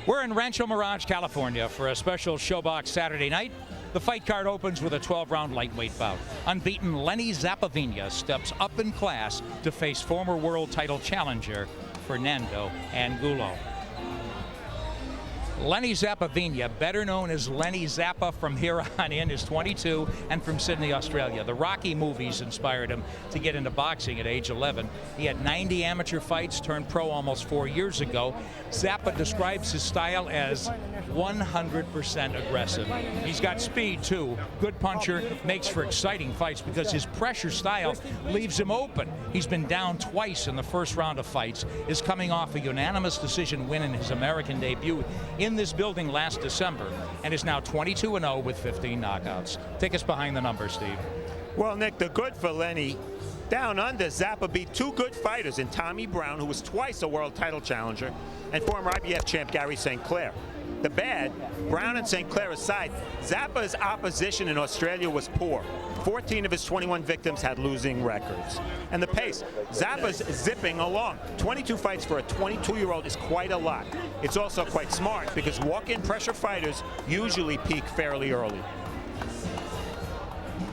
We're in Rancho Mirage, California for a special Showbox Saturday night. The fight card opens with a 12-round lightweight bout. Unbeaten Lenny Zappavigna steps up in class to face former world title challenger Fernando Angulo. Lenny Zappavigna, better known as Lenny Zappa from here on in, is 22 and from Sydney, Australia. The Rocky movies inspired him to get into boxing at age 11. He had 90 amateur fights, turned pro almost 4 years ago. Zappa describes his style as 100% aggressive. He's got speed too, good puncher, makes for exciting fights because his pressure style leaves him open. He's been down twice in the first round of fights, is coming off a unanimous decision win in his American debut in this building last December, and is now 22-0 with 15 knockouts. Take us behind the numbers, Steve. Well, Nick, the good for Lenny. Down under, Zappa beat two good fighters in Tommy Brown, who was twice a world title challenger, and former IBF champ Gary St. Clair. The bad, Brown and St. Clair aside, Zappa's opposition in Australia was poor. 14 of his 21 victims had losing records. And the pace, Zappa's zipping along. 22 fights for a 22-year-old is quite a lot. It's also quite smart because walk-in pressure fighters usually peak fairly early.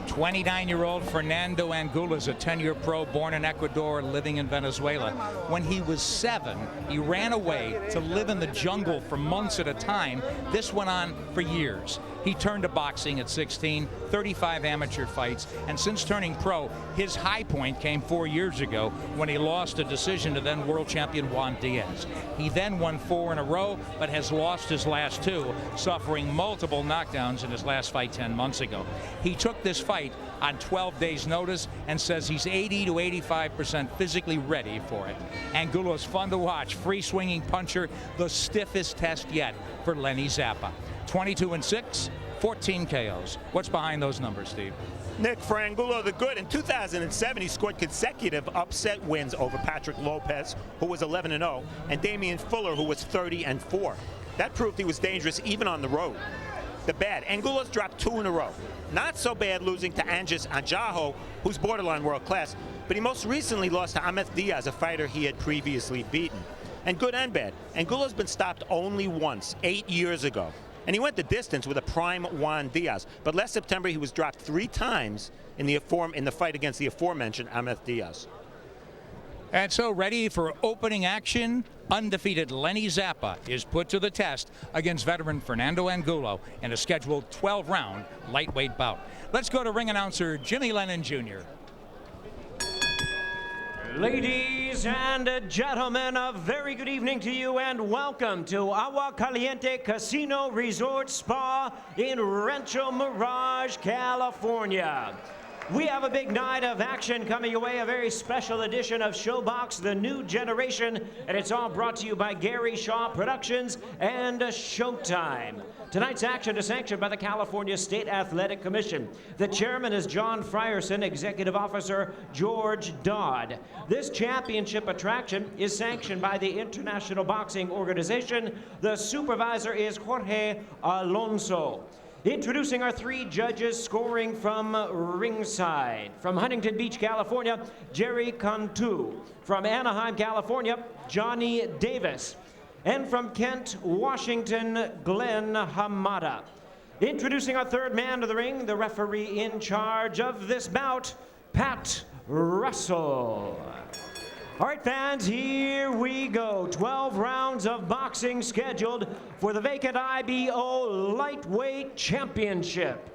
29-year-old Fernando Angulo is a 10-year pro born in Ecuador, living in Venezuela. When he was 7, he ran away to live in the jungle for months at a time. This went on for years. He turned to boxing at 16, 35 amateur fights, and since turning pro, his high point came 4 years ago when he lost a decision to then world champion Juan Diaz. He then won 4 in a row, but has lost his last 2, suffering multiple knockdowns in his last fight 10 months ago. He took this fight on 12 days notice and says he's 80 to 85% physically ready for it. Angulo's fun to watch, free swinging puncher, the stiffest test yet for Lenny Zappa. 22-6, 14 KOs. What's behind those numbers, Steve? Nick, for Angulo the good, in 2007 he scored consecutive upset wins over Patrick Lopez, who was 11-0, and Damian Fuller, who was 30-4. That proved he was dangerous even on the road. The bad, Angulo's dropped 2 in a row. Not so bad losing to Anges Anjaho, who's borderline world class, but he most recently lost to Ahmed Diaz, a fighter he had previously beaten. And good and bad, Angulo's been stopped only once, 8 years ago. And he went the distance with a prime Juan Diaz. But last September, he was dropped 3 times in the fight against the aforementioned Ahmed Diaz. And so ready for opening action, undefeated Lenny Zappa is put to the test against veteran Fernando Angulo in a scheduled 12-round lightweight bout. Let's go to ring announcer Jimmy Lennon Jr. Ladies and gentlemen, a very good evening to you and welcome to Agua Caliente Casino Resort Spa in Rancho Mirage, California. We have a big night of action coming your way, a very special edition of Showbox, the new generation, and it's all brought to you by Gary Shaw Productions and Showtime. Tonight's action is sanctioned by the California State Athletic Commission. The chairman is John Frierson, executive officer George Dodd. This championship attraction is sanctioned by the International Boxing Organization. The supervisor is Jorge Alonso. Introducing our 3 judges scoring from ringside. From Huntington Beach, California, Jerry Cantu. From Anaheim, California, Johnny Davis. And from Kent, Washington, Glenn Hamada. Introducing our 3rd man to the ring, the referee in charge of this bout, Pat Russell. All right, fans, here we go. 12 rounds of boxing scheduled for the vacant IBO Lightweight Championship.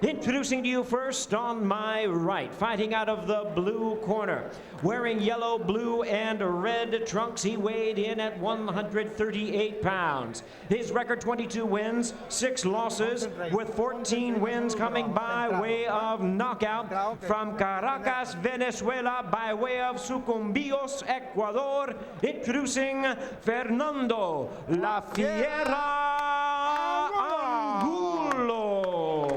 Introducing to you first on my right, fighting out of the blue corner, wearing yellow, blue, and red trunks. He weighed in at 138 pounds. His record, 22 wins, 6 losses, with 14 wins coming by way of knockout. From Caracas, Venezuela, by way of Sucumbíos, Ecuador, introducing Fernando La Fiera Angulo.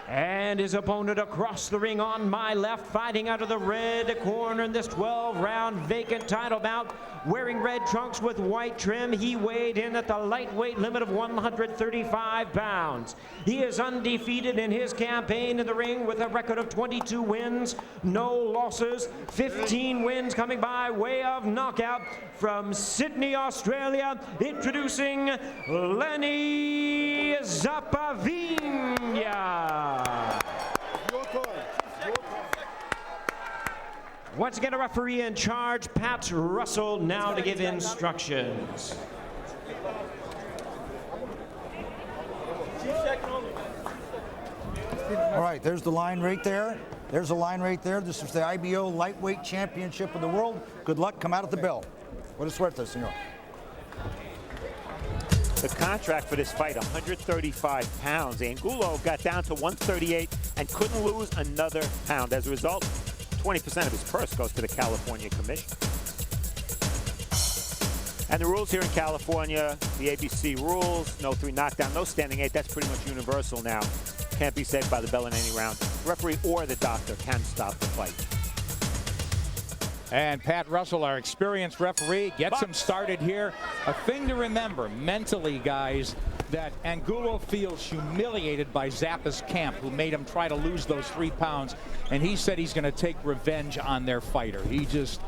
And And his opponent across the ring on my left, fighting out of the red corner in this 12-round vacant title bout. Wearing red trunks with white trim, he weighed in at the lightweight limit of 135 pounds. He is undefeated in his campaign in the ring with a record of 22 wins, no losses, 15 wins coming by way of knockout. From Sydney, Australia, introducing Lenny Zappavigna. Once again, a referee in charge, Pat Russell, now to give instructions. All right, there's the line right there. There's the line right there. This is the IBO Lightweight Championship of the World. Good luck. Come out at the bell. What is suerte, senor. The contract for this fight, 135 pounds. Angulo got down to 138 and couldn't lose another pound. As a result, 20% of his purse goes to the California Commission. And the rules here in California, the ABC rules, no 3 knockdown, no standing 8. That's pretty much universal now. Can't be saved by the bell in any round. The referee or the doctor can stop the fight. And Pat Russell, our experienced referee, gets him started here. A thing to remember mentally, guys, that Angulo feels humiliated by Zappa's camp, who made him try to lose those 3 pounds. And he said he's going to take revenge on their fighter. He just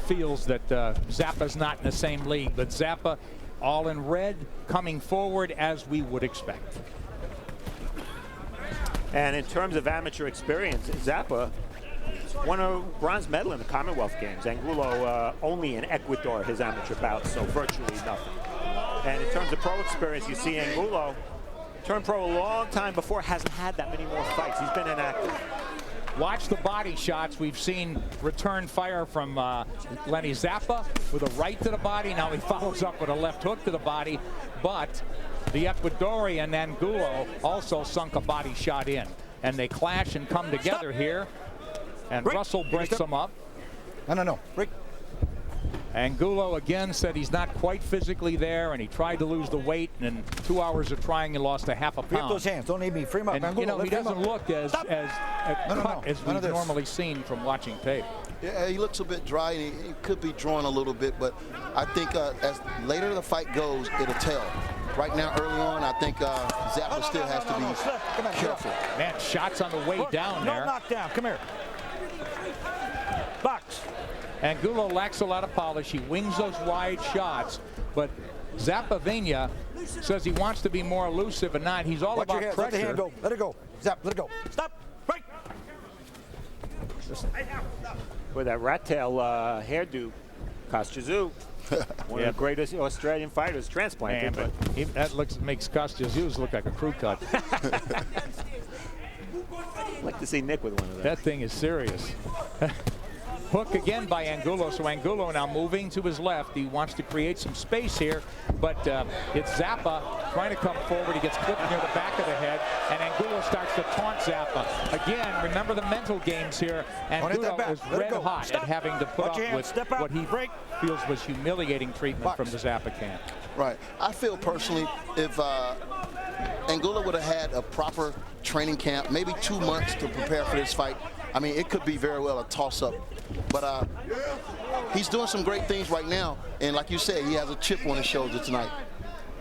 feels that Zappa's not in the same league. But Zappa, all in red, coming forward as we would expect. And in terms of amateur experience, Zappa won a bronze medal in the Commonwealth Games. Angulo only in Ecuador, his amateur bout, so virtually nothing. And in terms of pro experience, you see Angulo turned pro a long time before, hasn't had that many more fights. He's been inactive. Watch the body shots. We've seen return fire from Lenny Zappa with a right to the body. Now he follows up with a left hook to the body. But the Ecuadorian Angulo also sunk a body shot in. And they clash and come together here. And Break. Russell breaks them up. No. Break. Angulo again said he's not quite physically there, and he tried to lose the weight, and in 2 hours of trying, he lost a half a Free up pound. those hands. Don't need me. Free him up. And Angulo, you know, he doesn't look as cut as None of we've this. normally seen from watching tape. Yeah, he looks a bit dry, and he could be drawing a little bit, but I think as later the fight goes, it'll tell. Right now, early on, I think Zappa still has to be careful. Man, shots on the way down there. No knockdown. Come here. Box. Angulo lacks a lot of polish. He wings those wide shots, but Zappavigna says he wants to be more elusive and not. He's all Watch your about hands. pressure. Let the hand go. Let it go. Zap. Let it go. Stop. Break. With that rat tail hairdo, Kostya one of the greatest Australian fighters, transplanted. Man, but that makes Kostya look like a crew cut. I'd like to see Nick with one of those. That thing is serious. Hook again by Angulo. So Angulo now moving to his left. He wants to create some space here, but it's Zappa trying to come forward. He gets clipped near the back of the head, and Angulo starts to taunt Zappa. Again, remember the mental games here. Angulo is red hot at having to put up with what he feels was humiliating treatment from the Zappa camp. Right. I feel personally, if Angulo would have had a proper training camp, maybe 2 months to prepare for this fight, I mean, it could be very well a toss-up. But he's doing some great things right now, and like you said, he has a chip on his shoulder tonight.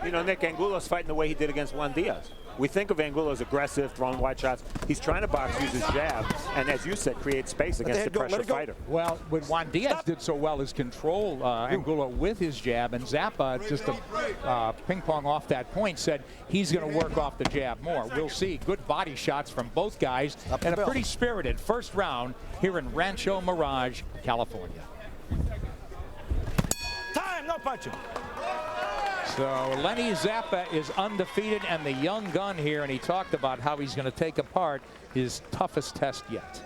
You know, Nick, Angulo's fighting the way he did against Juan Diaz. We think of Angulo as aggressive, throwing wide shots. He's trying to box, use his jab, and as you said, create space against the pressure fighter. Well, when Juan Diaz did so well as control Angulo with his jab, and Zappa, just to ping pong off that point, said he's going to work off the jab more. We'll see. Good body shots from both guys, and a pretty spirited first round here in Rancho Mirage, California. Time, no punching. So Lenny Zappa is undefeated and the young gun here, and he talked about how he's going to take apart his toughest test yet.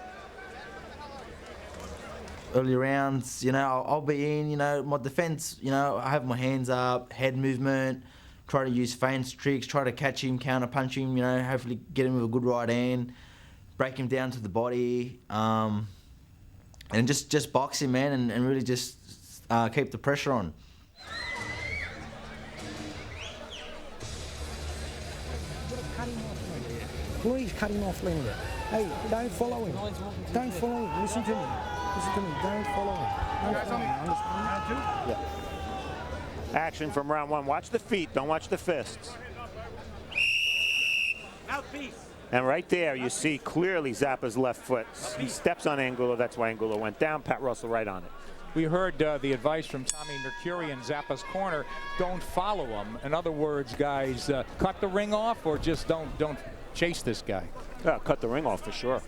Early rounds, you know, I'll be in, you know, my defense, you know, I have my hands up, head movement, try to use feints, tricks, try to catch him, counter punch him, you know, hopefully get him with a good right hand, break him down to the body, and just box him, man, and really just keep the pressure on. Please cut him off, Linda. Hey, don't follow him. Don't follow him. Listen to me. Listen to me. Don't follow him. Don't follow him. Understand? Yeah. Action from round one. Watch the feet, don't watch the fists. Mouthpiece. And right there, you see clearly Zappa's left foot. He steps on Angulo. That's why Angulo went down. Pat Russell right on it. We heard the advice from Tommy Mercuri in Zappa's corner. Don't follow him. In other words, guys, cut the ring off or just don't chase this guy. Cut the ring off for sure.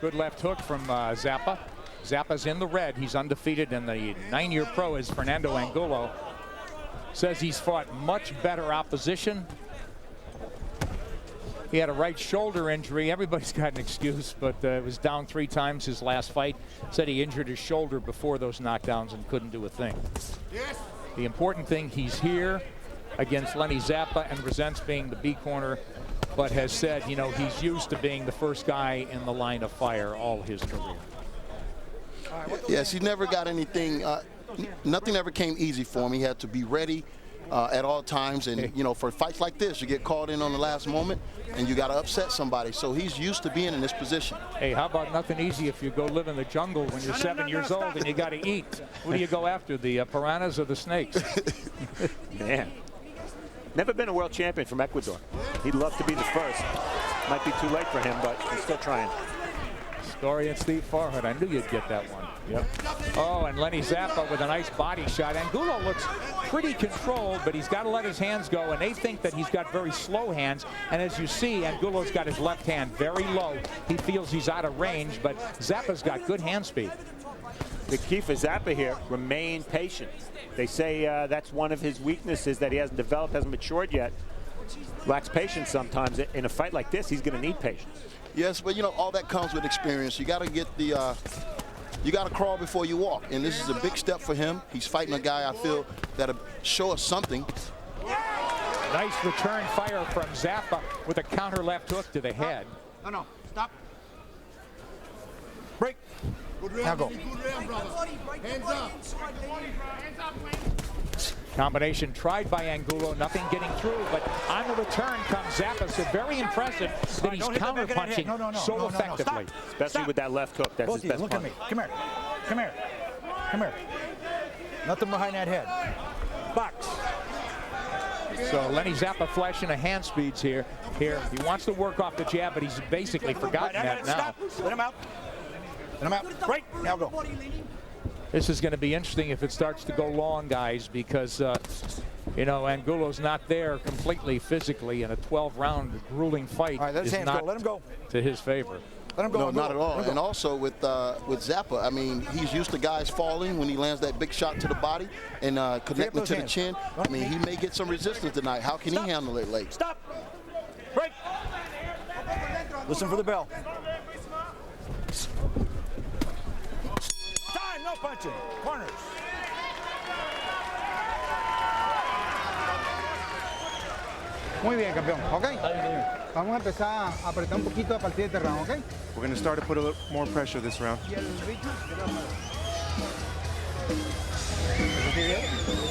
Good left hook from Zappa. Zappa's in the red. He's undefeated, and the 9-year pro is Fernando Angulo. Says he's fought much better opposition. He had a right shoulder injury. Everybody's got an excuse, but was down 3 times his last fight. Said he injured his shoulder before those knockdowns and couldn't do a thing. Yes. The important thing, he's here against Lenny Zappa and resents being the B corner, but has said, you know, he's used to being the first guy in the line of fire all his career. Yes, he never got anything. Nothing ever came easy for him. He had to be ready at all times, and you know, for fights like this, you get called in on the last moment, and you got to upset somebody. So he's used to being in this position. Hey, how about nothing easy if you go live in the jungle when you're 7 years old and you got to eat? Who do you go after, the piranhas or the snakes? Man, never been a world champion from Ecuador. He'd love to be the first. Might be too late for him, but he's still trying. Story and Steve Farhood. I knew you'd get that one. Yep. Oh, and Lenny Zappa with a nice body shot. Angulo looks pretty controlled, but he's got to let his hands go, and they think that he's got very slow hands. And as you see, Angulo's got his left hand very low. He feels he's out of range, but Zappa's got good hand speed. The key for Zappa here, remain patient. They say that's one of his weaknesses, that he hasn't developed, hasn't matured yet. Lacks patience sometimes. In a fight like this, he's going to need patience. Yes, but you know, all that comes with experience. You got to get the, you got to crawl before you walk, and this is a big step for him. He's fighting a guy I feel that'll show us something. Nice return fire from Zappa with a counter left hook to the head. No, stop. Break. Now go. Hands up. Combination tried by Angulo, nothing getting through, but on the return comes Zappa. So very impressive that he's counter-punching so effectively. Especially with that left hook. That's his best Look punch. at me. Come here. Come here. Come here. Nothing behind that head. Box. So Lenny Zappa flashing a hand speeds here. He wants to work off the jab, but he's basically forgotten that now. Stop. Let him out. Let him out. Right. Now go. This is going to be interesting if it starts to go long, guys, because, you know, Angulo's not there completely physically, and a 12-round grueling fight is not Let him go. to his favor. Let him go. No, not at all. And also with Zappa, I mean, he's used to guys falling when he lands that big shot to the body and connecting to the chin. I mean, he may get some resistance tonight. How can he handle it late? Stop. Break. Listen for the bell. Time, no punching. Corners. Muy bien, campeón, ¿ok? Vamos a empezar a apretar un poquito a partir de este round, ¿ok? We're going to start to put a little more pressure this round.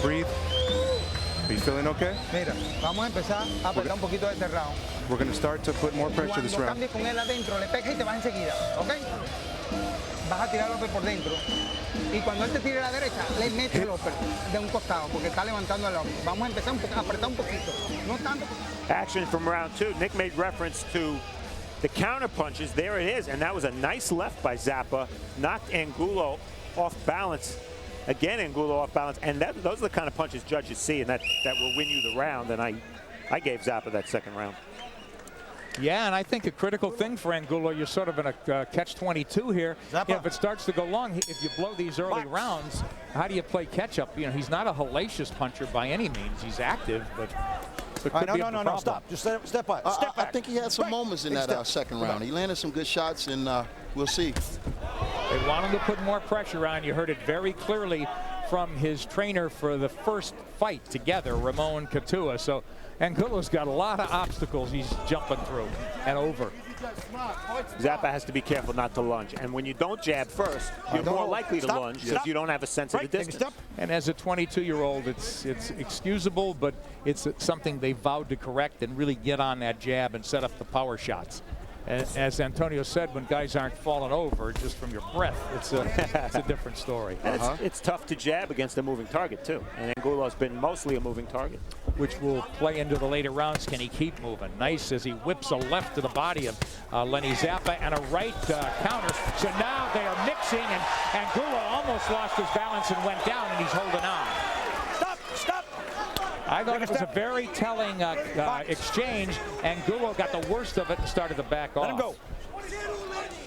Breathe. Are you feeling okay? Mira, vamos a empezar a apretar un poquito de este round. We're going to start to put more pressure this Cuando round. cambies con él adentro, le pegas y te vas enseguida, ¿ok? Vas a tirar el upper por dentro. Y cuando él te tire a la derecha, le metes el upper de un costado, porque está levantando el upper. Vamos a empezar a apretar un poquito. No tanto. Action from round two. Nick made reference to the counter punches. There it is, and that was a nice left by Zappa. Knocked Angulo off balance. Again, Angulo off balance, and those are the kind of punches judges see, and that will win you the round. And I gave Zappa that second round. Yeah, and I think a critical thing for Angulo, you're sort of in a catch-22 here. You know, if it starts to go long, if you blow these early rounds, how do you play catch-up? You know, he's not a hellacious puncher by any means. He's active, but it could be a problem. No, stop. Just step back. Step back. I think he had some moments in that second round. He landed some good shots, and we'll see. They want him to put more pressure on. You heard it very clearly from his trainer for the first fight together, Ramon Cotua. So Angulo's got a lot of obstacles he's jumping through and over. Zappa has to be careful not to lunge. And when you don't jab first, you're more likely to lunge because you don't have a sense of the distance. And as a 22-year-old, it's excusable, but it's something they vowed to correct and really get on that jab and set up the power shots. As Antonio said, when guys aren't falling over just from your breath, it's a different story. And it's tough to jab against a moving target, too. And Angulo's been mostly a moving target. Which will play into the later rounds. Can he keep moving? Nice as he whips a left to the body of Lenny Zappa and a right counter. So now they are mixing, and Angulo almost lost his balance and went down, and he's holding on. Stop! I thought it was a very telling exchange. Angulo got the worst of it and started to back off. Let him go.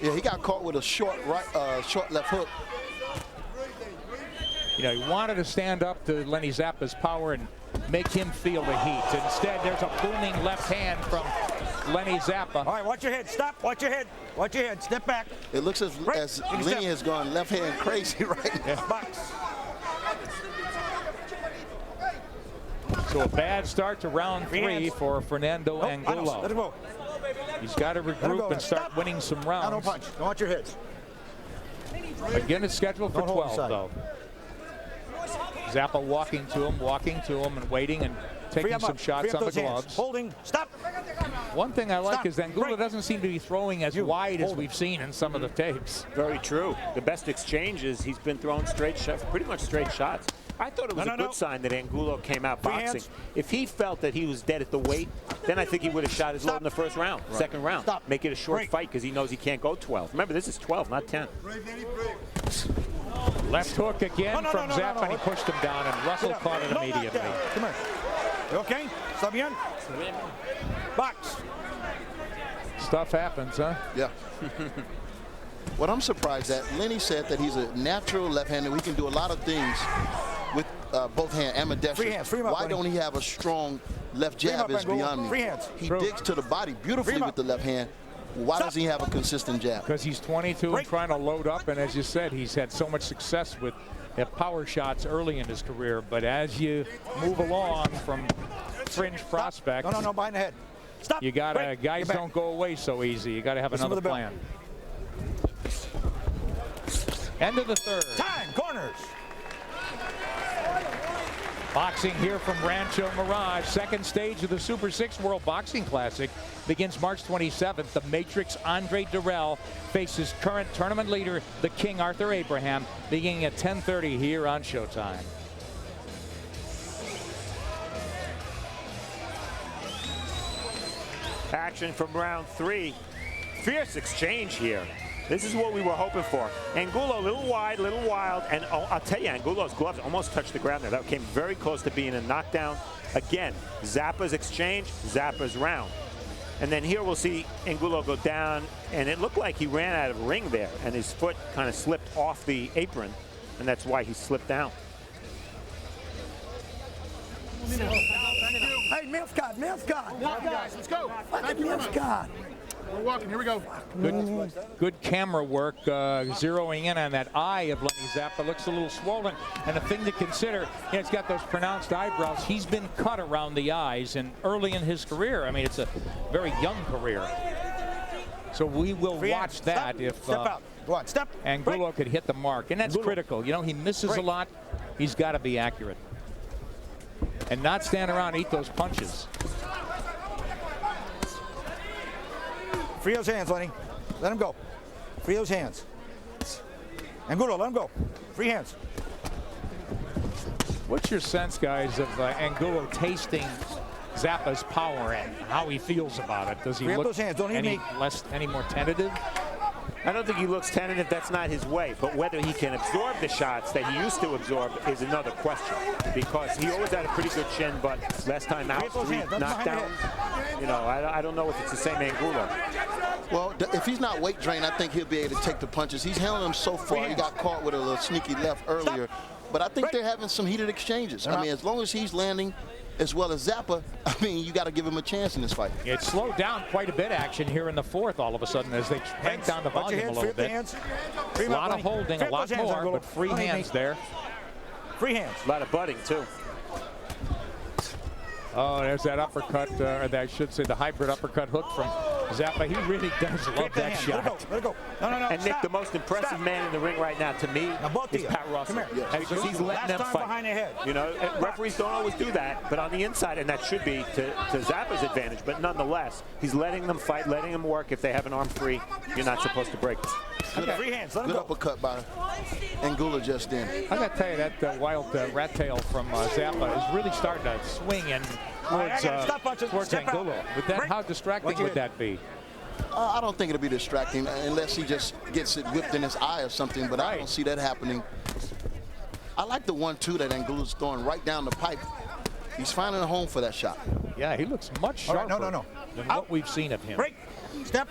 Yeah, he got caught with a short left hook. You know, he wanted to stand up to Lenny Zappa's power and make him feel the heat. Instead, there's a booming left hand from Lenny Zappa. All right, watch your head. Stop. Watch your head. Watch your head. Step back. It looks as Lenny has gone left hand crazy right now. Box. So a bad start to round 3 for Fernando Angulo. Let him go. He's got to regroup and start winning some rounds. No punch. Don't watch your heads. Again, it's scheduled for 12, though. Zappa walking to him and waiting and taking some shots on the gloves. Holding. Stop. One thing I like is Angulo doesn't seem to be throwing as wide as we've seen in some of the tapes. Very true. The best exchange is he's been throwing pretty much straight shots. I thought it was a good sign that Angulo came out boxing. If he felt that he was dead at the weight, then I think he would have shot his load in the first round, second round. Make it a short fight because he knows he can't go 12. Remember, this is 12, not 10. Left hook again from Zappa, and he pushed him down, and Russell caught it immediately. Come here. You okay? Está bien? Box. Stuff happens, huh? Yeah. What I'm surprised at, Lenny said that he's a natural left-hander. He can do a lot of things with both hands, ambidextrous. Why don't he have a strong left jab is beyond me. He digs to the body beautifully with the left hand. Why doesn't he have a consistent jab? Because he's 22 and trying to load up, and as you said, he's had so much success with power shots early in his career. But as you move along from fringe prospect, no, behind the head. Stop. You gotta guys don't go away so easy. You gotta have another plan. End of the third. Time, corners. Boxing here from Rancho Mirage. Second stage of the Super 6 World Boxing Classic begins March 27th. The Matrix Andre Durrell faces current tournament leader, the King Arthur Abraham, beginning at 10:30 here on Showtime. Action from round 3. Fierce exchange here. This is what we were hoping for. Angulo, a little wide, a little wild, and I'll tell you, Angulo's gloves almost touched the ground there. That came very close to being a knockdown. Again, Zappa's exchange, Zappa's round. And then here we'll see Angulo go down, and it looked like he ran out of ring there, and his foot kind of slipped off the apron, and that's why he slipped down. Hey, milf card. Guys, let's go. Thank you very much. We're walking. Here we go. Good camera work, zeroing in on that eye of Lenny Zappa. Looks a little swollen. And a thing to consider, he's got those pronounced eyebrows. He's been cut around the eyes, and early in his career. I mean, it's a very young career. So we will watch that if Angulo could hit the mark. And that's critical. You know, he misses a lot. He's got to be accurate. And not stand around and eat those punches. Free those hands, Lenny. Let him go. Free those hands. Angulo, let him go. Free hands. What's your sense, guys, of Angulo tasting Zappa's power and how he feels about it? Does he look any more tentative? I don't think he looks tentative. That's not his way. But whether he can absorb the shots that he used to absorb is another question. Because he always had a pretty good chin, but last time out, 3 knockdowns. You know, I don't know if it's the same Angulo. Well, if he's not weight drained, I think he'll be able to take the punches. He's handling them so far. He got caught with a little sneaky left earlier. But I think they're having some heated exchanges. I mean, as long as he's landing as well as Zappa, I mean, you got to give him a chance in this fight. It slowed down quite a bit action here in the fourth all of a sudden as they cranked down the volume a little bit. A lot of holding, a lot more, but free hands there. Free hands. A lot of butting, too. Oh, there's that uppercut, or I should say the hybrid uppercut hook from Zappa, he really does love that shot. Let it go. No. And Nick, the most impressive man in the ring right now to me is Pat Russell. Because he's letting them fight. Behind the head. You know, referees don't always do that, but on the inside, and that should be to Zappa's advantage, but nonetheless, he's letting them fight, letting them work. If they have an arm free, you're not supposed to break them. Okay. Free hands, let him go. Uppercut by Angulo just then. I got to tell you, that wild rat tail from Zappa is really starting to swing in towards Angulo. How distracting would that be? I don't think it'll be distracting unless he just gets it whipped in his eye or something, but I don't see that happening. I like the 1-2 that Angulo's throwing right down the pipe. He's finding a home for that shot. Yeah, he looks much sharper than what we've seen of him. Break. Step.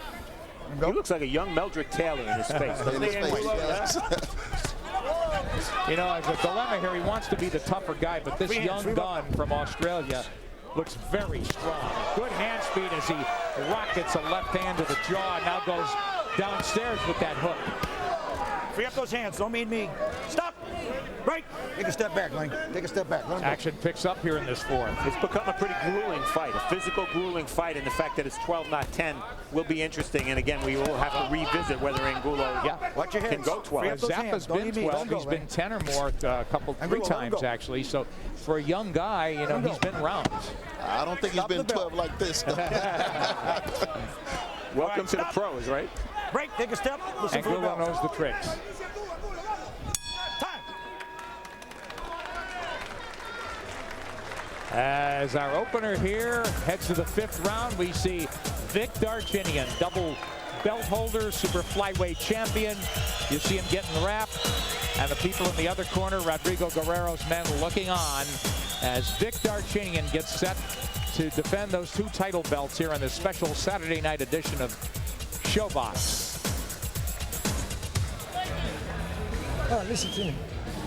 He looks like a young Meldrick Taylor in his face. In his face, yes. You know, as a dilemma here, he wants to be the tougher guy, but this young gun from Australia looks very strong. Good hand speed as he rockets a left hand to the jaw, now goes downstairs with that hook. Free up those hands, don't mean me. Stop. Break. Take a step back, Lang. Take a step back. Action picks up here in this fourth. It's become a pretty grueling fight, a physical grueling fight, and the fact that it's 12, not 10 will be interesting. And again, we will have to revisit whether Angulo can go 12. Zappa's been 12. He's been 10 or more three times, actually. So for a young guy, you know, he's been rounds. I don't think he's been 12 like this. Welcome to the pros, right? Break, take a step. Angulo knows the tricks. Time. As our opener here heads to the 5th round, we see Vic Darchinyan, double belt holder, super flyweight champion. You see him getting wrapped, and the people in the other corner, Rodrigo Guerrero's men, looking on as Vic Darchinyan gets set to defend those 2 title belts here on this special Saturday night edition of Showbox. Oh, listen to me.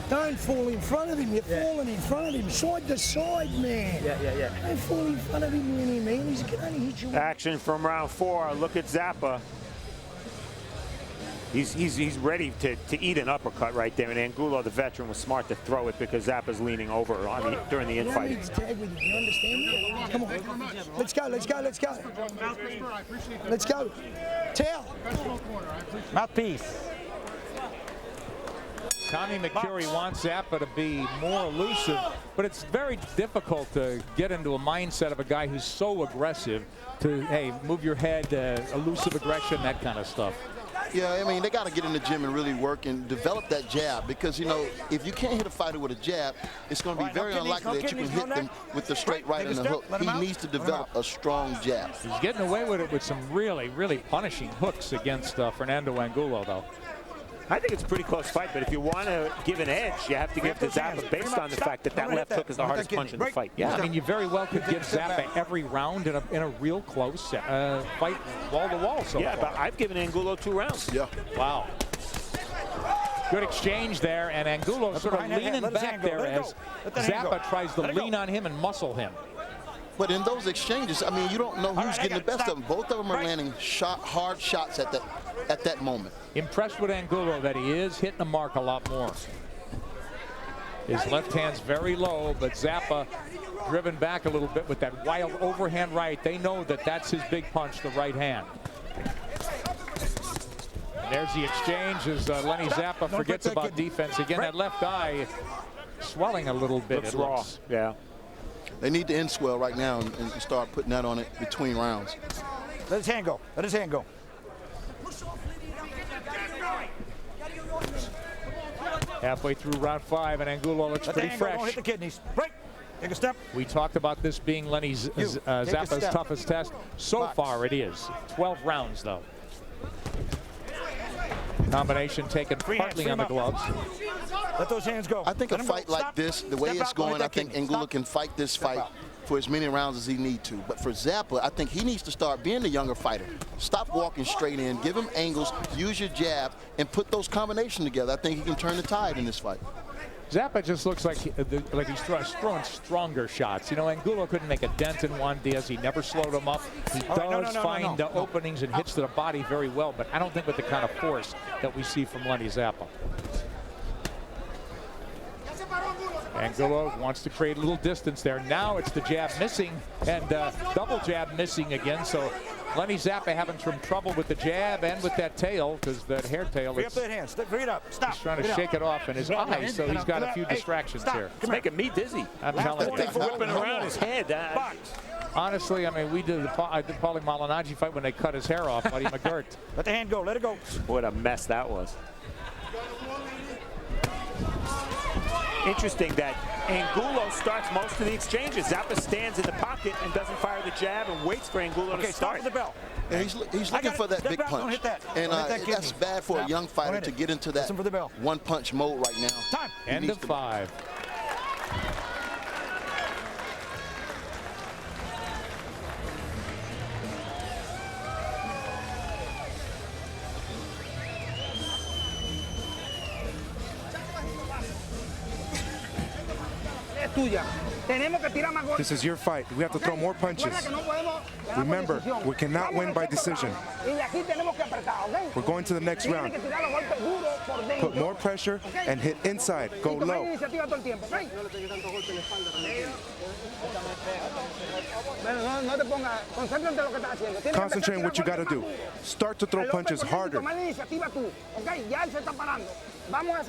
Don't fall in front of him. You're falling in front of him. Side to side, man. Yeah. Don't fall in front of him, really, man. He can only hit you. Action from round 4. Look at Zappa. He's ready to eat an uppercut right there. And Angulo, the veteran, was smart to throw it because Zappa's leaning over during the infight. Tag with you. You understand me? Come on. Let's go. Let's go. Let's go. Towel. Mouthpiece. Tommy McCurry wants Zappa to be more elusive, but it's very difficult to get into a mindset of a guy who's so aggressive to, hey, move your head, elusive aggression, that kind of stuff. Yeah, I mean, they got to get in the gym and really work and develop that jab because, you know, if you can't hit a fighter with a jab, it's going to be very unlikely that you can hit them with the straight right and the hook. He needs to develop a strong jab. He's getting away with it with some really, really punishing hooks against Fernando Angulo, though. I think it's a pretty close fight, but if you want to give an edge, you have to give to Zappa based on the fact that left hook is the hardest punch in the fight. Yeah, I mean, you very well could give Zappa every round in a real close fight, wall to wall. Yeah, but I've given Angulo 2 rounds. Yeah. Wow. Good exchange there, and Angulo sort of leaning back there as Zappa tries to lean on him and muscle him. But in those exchanges, I mean, you don't know who's getting the best of them. Both of them are landing hard shots at that moment. Impressed with Angulo that he is hitting the mark a lot more. His left hand's very low, but Zappa driven back a little bit with that wild overhand right. They know that that's his big punch, the right hand. And there's the exchange as Lenny Zappa forgets about defense. Again, that left eye swelling a little bit. Looks raw. Yeah. They need to end swell right now and start putting that on it between rounds. Let his hand go. Let his hand go. Halfway through round 5, and Angulo looks pretty fresh. Don't hit the kidneys. Break. Take a step. We talked about this being Lenny Zappa's toughest test. So far, it is. 12 rounds, though. Combination taken partly on the gloves. Let those hands go. I think a fight like this, the way it's going, I think Angulo can fight this fight for as many rounds as he needs to. But for Zappa, I think he needs to start being the younger fighter. Stop walking straight in, give him angles, use your jab, and put those combinations together. I think he can turn the tide in this fight. Zappa just looks like he's throwing stronger shots. You know, Angulo couldn't make a dent in Juan Diaz. He never slowed him up. He does find openings and hits to the body very well, but I don't think with the kind of force that we see from Lenny Zappa. Angulo wants to create a little distance there. Now it's the jab missing and double jab missing again. So Lenny Zappa having some trouble with the jab and with that tail, because that hair tail Free is up that hand. Free it up. Stop. he's trying to shake it off in his eyes, so he's got a few distractions here. It's making me dizzy. I'm telling you. It's whipping around his head. Honestly, I mean, I did Paulie Malignaggi fight when they cut his hair off, Buddy McGirt. Let the hand go. Let it go. What a mess that was. Interesting that Angulo starts most of the exchanges. Zappa stands in the pocket and doesn't fire the jab and waits for Angulo to start. Stop the bell. And he's looking for that big punch. Don't hit that. And that's bad for a young fighter to get into that one-punch mode right now. Time. End of 5. This is your fight. We have to throw more punches. Remember, we cannot win by decision. We're going to the next round. Put more pressure and hit inside. Go low. Concentrate on what you got to do. Start to throw punches harder.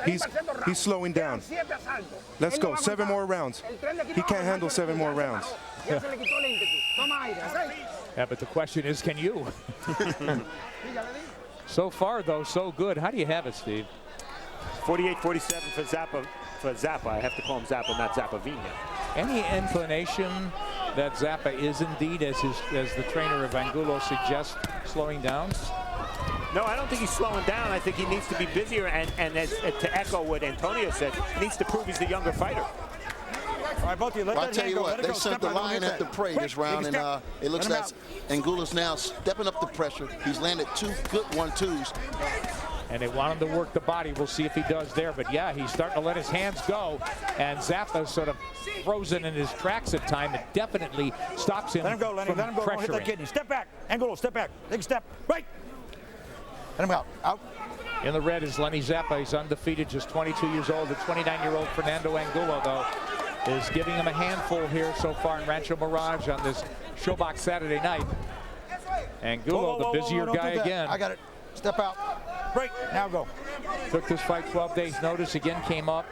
He's slowing down. Let's go. 7 more rounds. He can't handle 7 more rounds. Yeah, but the question is, can you? So far, though, so good. How do you have it, Steve? 48-47 for Zappa. For Zappa, I have to call him Zappa, not Zappavigna. Any inclination that Zappa is indeed, as the trainer of Angulo suggests, slowing down? No, I don't think he's slowing down. I think he needs to be busier, and as to echo what Antonio said, he needs to prove he's the younger fighter. All right, both of you, let I'll tell you what, they sent the lion at the prey this round, and it looks like Angulo's now stepping up the pressure. He's landed 2 good 1-2s. And they want him to work the body. We'll see if he does there. But yeah, he's starting to let his hands go. And Zappa's sort of frozen in his tracks at time. It definitely stops him. Let him go, Lenny. Let him go. Don't hit that kidney. Step back. Angulo, step back. Take a step. Right. Let him out. Out. In the red is Lenny Zappa. He's undefeated, just 22 years old. The 29-year-old Fernando Angulo, though, is giving him a handful here so far in Rancho Mirage on this Showbox Saturday night. Angulo, the busier guy again. I got it. Step out. Break. Now go. Took this fight 12 days notice. Again came up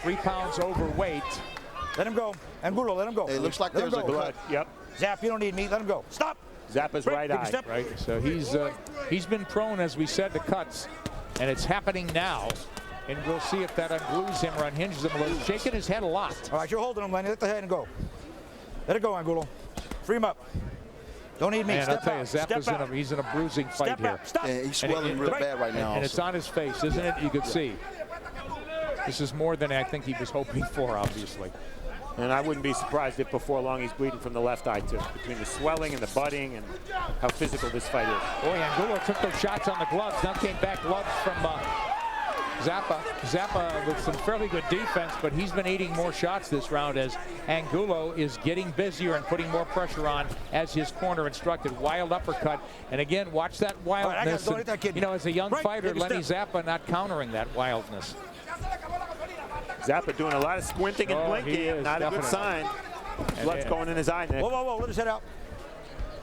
3 pounds overweight. Let him go. Angulo, let him go. It looks like there's a cut. Yep. Zap, you don't need me. Let him go. Stop. Zappa's right eye. Right. So he's been prone, as we said, to cuts, and it's happening now. And we'll see if that unglues him or unhinges him a little. Shaking his head a lot. All right, you're holding him, Lenny. Let the head and go. Let it go, Angulo. Free him up. Don't need me. Man, Step I'll tell you, out. Zappa's he's in a bruising fight here. Stop. Yeah, he's swelling real bad right now. And it's on his face, isn't it? You could see. This is more than I think he was hoping for, obviously. And I wouldn't be surprised if before long he's bleeding from the left eye, too, between the swelling and the budding and how physical this fight is. Boy, Angulo took those shots on the gloves. Now came back gloves from Zappa. Zappa with some fairly good defense, but he's been eating more shots this round as Angulo is getting busier and putting more pressure on as his corner instructed. Wild uppercut. And again, watch that wildness. Right, you know, as a young fighter, Lenny Zappa not countering that wildness. Zappa doing a lot of squinting and blinking. Not a good sign. Blood's going in his eye, Nick. Whoa, whoa, whoa. Let his head out.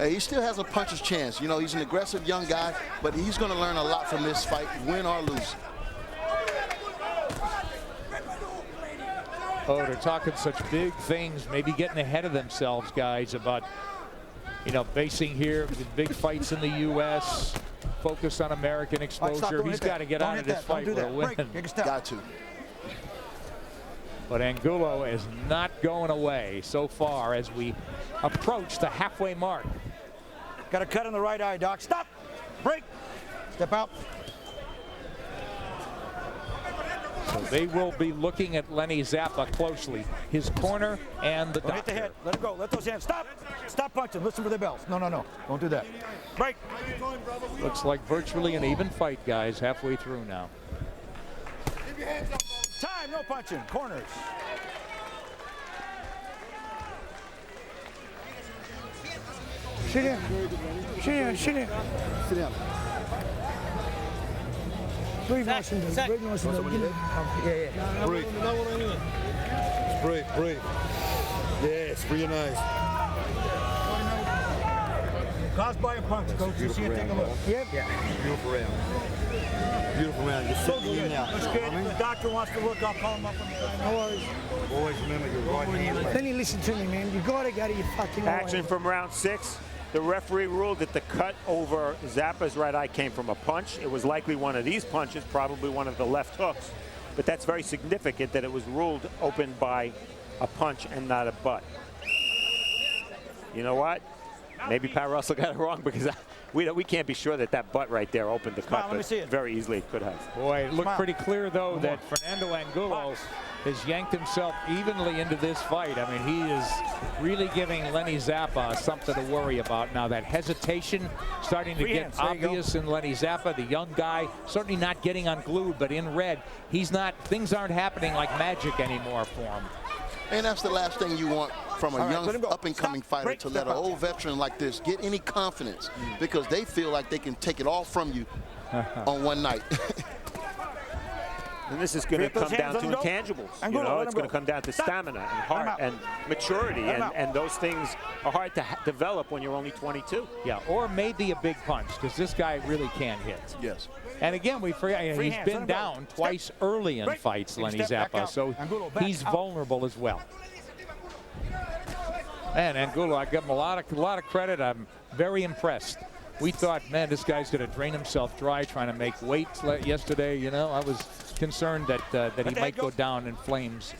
He still has a puncher's chance. You know, he's an aggressive young guy, but he's going to learn a lot from this fight, win or lose. Oh, they're talking such big things, maybe getting ahead of themselves, guys, about, you know, basing here, the big fights in the U.S., focus on American exposure. He's got to get out of this fight with a win. Got to. But Angulo is not going away so far as we approach the halfway mark. Got a cut in the right eye, Doc. Stop. Break. Step out. So they will be looking at Lenny Zappa closely. His corner and the doctor. Hit the head. Let him go. Let those hands. Stop. Stop punching. Listen for the bells. No, no, no. Don't do that. Break. Looks like virtually an even fight, guys, halfway through now. Time. No punching. Corners. Sit down. Sit down. Sit down. Sit down. Breathe nice and deep. Breathe nice and deep. Yeah. Breathe. Breathe. Breathe. Yes. Breathe nice. Caused by a punch, Coach. You see it, take a look. Yep. Beautiful round. Beautiful round. Just Looks sitting in good. now. Looks good. The doctor wants to look. I'll call him up on the phone. No worries. Always remember your right hand. Then you listen to me, man. You gotta go to your fucking Action from round 6. The referee ruled that the cut over Zappa's right eye came from a punch. It was likely one of these punches, probably one of the left hooks. But that's very significant that it was ruled open by a punch and not a butt. You know what? Maybe Pat Russell got it wrong because we can't be sure that that butt right there opened the cut, but very easily it could have. Boy, it looked pretty clear, though, that Fernando Angulo has yanked himself evenly into this fight. I mean, he is really giving Lenny Zappa something to worry about. Now, that hesitation starting to get obvious in Lenny Zappa, the young guy, certainly not getting unglued, but in red, he's not, things aren't happening like magic anymore for him. And that's the last thing you want from a young up-and-coming fighter, to let an old veteran like this get any confidence, because they feel like they can take it all from you on one night. And this is going to come down to intangibles. You know, it's going to come down to stamina and heart and maturity, and those things are hard to develop when you're only 22. Yeah, or maybe a big punch, because this guy really can hit. Yes. And again, we forget, he's been down twice early in fights, Lenny Zappa, so he's vulnerable as well. Man, Angulo, I give him a lot of credit. I'm very impressed. We thought, man, this guy's going to drain himself dry trying to make weight yesterday. You know, I was concerned that he might go down in flames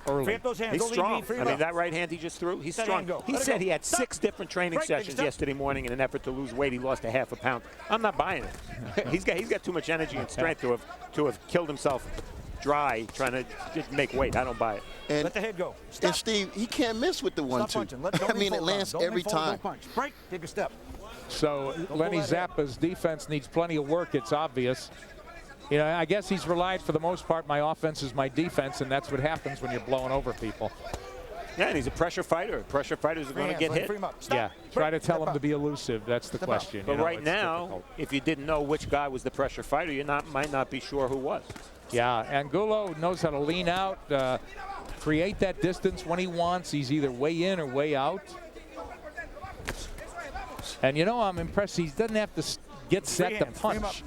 early. He's strong. I mean, that right hand he just threw, he's strong. He said he had 6 different training sessions yesterday morning in an effort to lose weight. He lost a half a pound. I'm not buying it. he's got too much energy and strength to have killed himself dry trying to just make weight. I don't buy it. And, let the head go. And Steve, he can't miss with the 1-2. I mean, it lands every time. Break, take a step. So Lenny Zappa's defense needs plenty of work, it's obvious. You know, I guess he's relied for the most part, my offense is my defense, and that's what happens when you're blowing over people. Yeah, and he's a pressure fighter. Pressure fighters are going to get hit. Yeah, try to tell him to be elusive. That's the question. But right now, if you didn't know which guy was the pressure fighter, you might not be sure who was. Yeah, Angulo knows how to lean out, create that distance when he wants. He's either way in or way out. And, you know, I'm impressed. He doesn't have to get set to punch.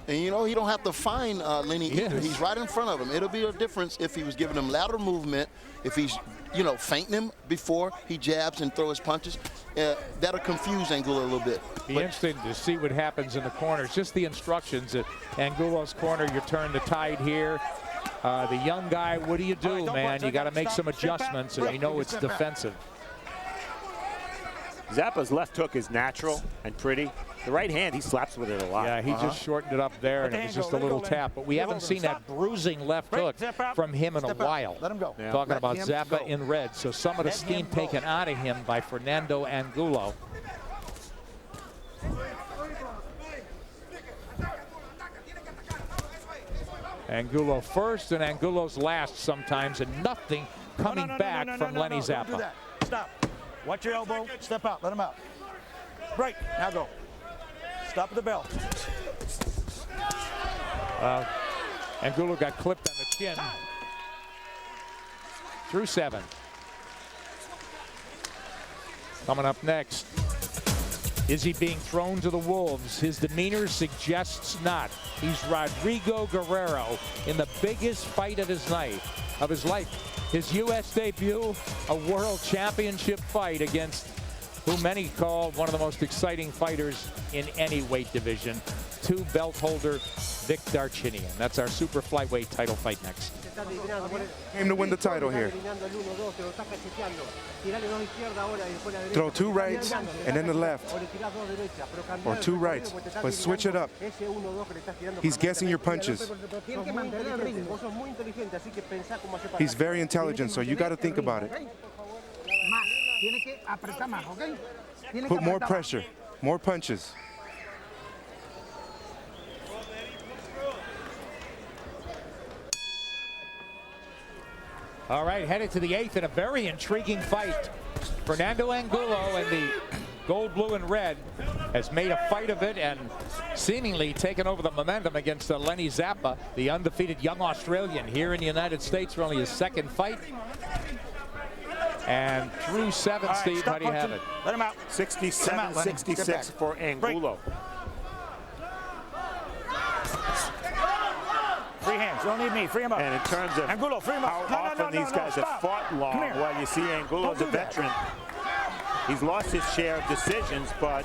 And, you know, he don't have to find Lenny either. He's right in front of him. It'll be a difference if he was giving him lateral movement, if he's, you know, feinting him before he jabs and throws his punches. That'll confuse Angulo a little bit. Be interesting to see what happens in the corners. Just the instructions at Angulo's corner. You turn the tide here. The young guy, what do you do, man? You got to make some adjustments, and you know it's defensive. Zappa's left hook is natural and pretty. The right hand, he slaps with it a lot. Yeah, he just shortened it up there, and it was just a little tap. But we haven't seen that bruising left hook from him in a while. Let him go. Yeah. Talking about Zappa in red. So some of the steam taken out of him by Fernando Angulo. Angulo first and Angulo's last sometimes, and nothing coming back from Lenny Zappa. Don't do that. Stop. Watch your elbow. Step out. Let him out. Break. Now go. Stop at the bell. Angulo got clipped on the chin. Through 7. Coming up next. Is he being thrown to the wolves? His demeanor suggests not. He's Rodrigo Guerrero in the biggest fight of his life. His U.S. debut, a world championship fight against who many call one of the most exciting fighters in any weight division, 2 belt holder Vic Darchinyan. That's our super flyweight title fight next. Came to win the title here. Throw 2 rights and then the left, or 2 rights, but switch it up. He's guessing your punches. He's very intelligent, so you got to think about it. Put more pressure, more punches. All right, headed to the 8th in a very intriguing fight. Fernando Angulo and the gold, blue, and red has made a fight of it and seemingly taken over the momentum against Lenny Zappa, the undefeated young Australian here in the United States for only his 2nd fight. And through 7, All right, Steve, stop how do you have punching. it? Let him out. 67-66 for Angulo. Free hands. You don't need me. Free him up. And in terms of Angulo, free him up. how often these guys have fought long, well, you see Angulo's a veteran. He's lost his share of decisions, but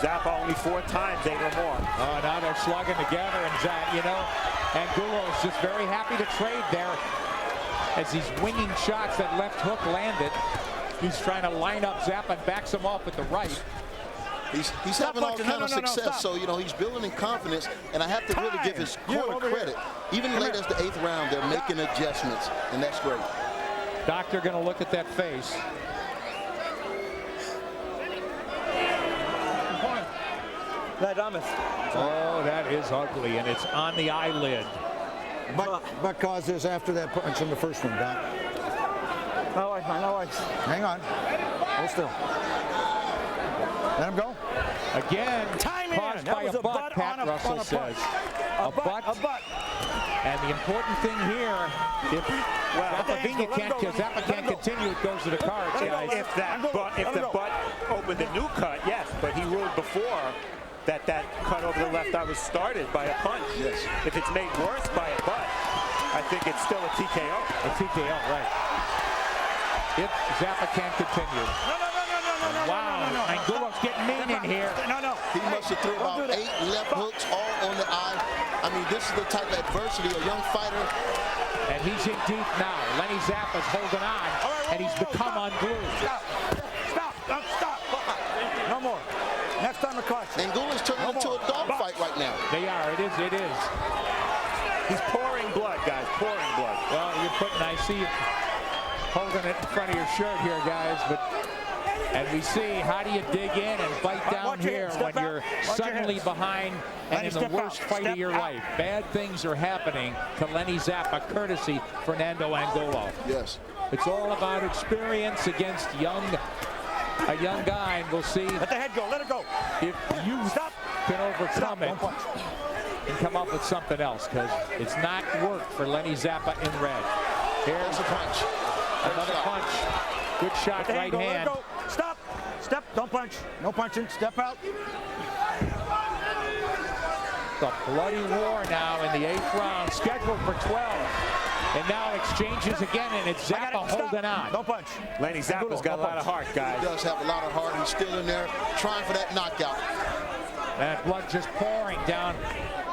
Zappa only 4 times, 8 or more. Oh, now they're slugging together, and you know, Angulo is just very happy to trade there as he's winging shots. That left hook landed. He's trying to line up Zappa and backs him off with the right. He's having all kind of success, so you know he's building in confidence, and I have to really give his corner credit. Even late as the 8th round, they're making adjustments, and that's great. Doctor going to look at that face. Oh, that is ugly, and it's on the eyelid. But caused this after that punch in the first one, Doc. No worries, man, no worries. Hang on. Hold still. Let him go. Again, caused by a butt, Pat Russell says. A butt. And the important thing here, if Zappavigna can't continue, it goes to the cards, guys. If the butt opened a new cut, yes, but he ruled before that cut over the left eye was started by a punch. Yes. If it's made worse by a butt, I think it's still a TKO. A TKO, right. If Zappa can't continue. Wow, Angulo's getting mean in here. He must have threw about 8 left hooks all on the eye. I mean, this is the type of adversity a young fighter. And he's in deep now. Lenny Zappa's holding on, and he's become unglued. Stop. No more. Next time a caution. Angulo's turning into a dogfight right now. They are. It is. He's pouring blood, guys. Pouring blood. Well, I see you holding it in front of your shirt here, guys, and we see, how do you dig in and bite down here when you're suddenly behind and in the worst fight of your life? Bad things are happening to Lenny Zappa, courtesy Fernando Angulo. Yes. It's all about experience against a young guy, and we'll see. Let the head go. Let it go. If you can overcome it and come up with something else, because it's not worked for Lenny Zappa in red. Here's a punch. Another punch. Good shot, right hand. Stop. Step. Don't punch. No punching. Step out. The bloody war now in the 8th round, scheduled for 12. And now exchanges again, and it's Zappa holding on. Don't punch. Lenny Zappa's got a lot of heart, guys. He does have a lot of heart. He's still in there trying for that knockout. That blood just pouring down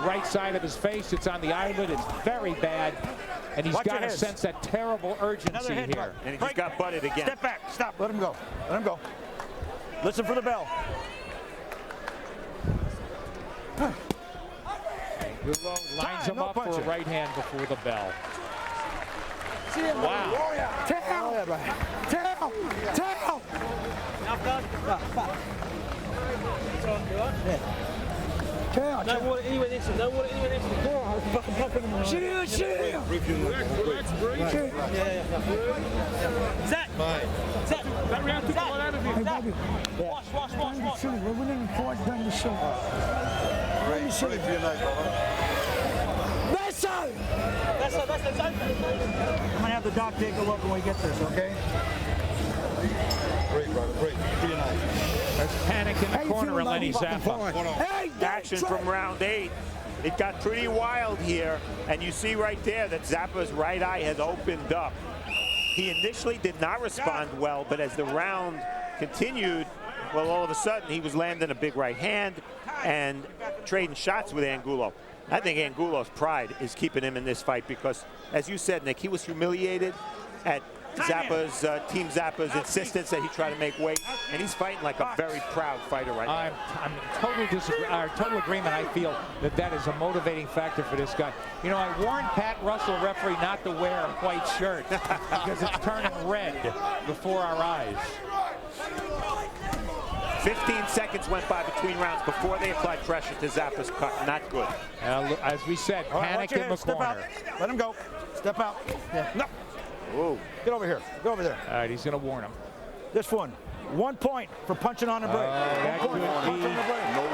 right side of his face. It's on the eyelid. It's very bad. And he's got to sense that terrible urgency here. And he just got butted again. Step back. Stop. Let him go. Let him go. Listen for the bell. Lines him up for a right hand before the bell. Wow. Tell. No water anywhere next to him. No water anywhere next to him. Sit here. Zach! That round took a lot out of you. Zach! Wash. We're winning the fight down the show. Let me see. That's it's open. I'm going to have the doc take a look when we get this, okay? Break, brother, break. Pretty nice. There's panic in the corner of Lenny Zappa. Action from round 8. It got pretty wild here, and you see right there that Zappa's right eye has opened up. He initially did not respond well, but as the round continued, well, all of a sudden he was landing a big right hand and trading shots with Angulo. I think Angulo's pride is keeping him in this fight because, as you said, Nick, he was humiliated at Team Zappa's insistence that he try to make weight, and he's fighting like a very proud fighter right now. I'm total agreement. I feel that is a motivating factor for this guy. You know, I warned Pat Russell, referee, not to wear a white shirt because it's turning red before our eyes. 15 seconds went by between rounds before they applied pressure to Zappa's cut. Not good. As we said, panic in the corner. Let him go. Step out. Yeah. No. Whoa. Get over here. Go over there. All right, he's going to warn him. This one. 1 point for punching on the break. That could be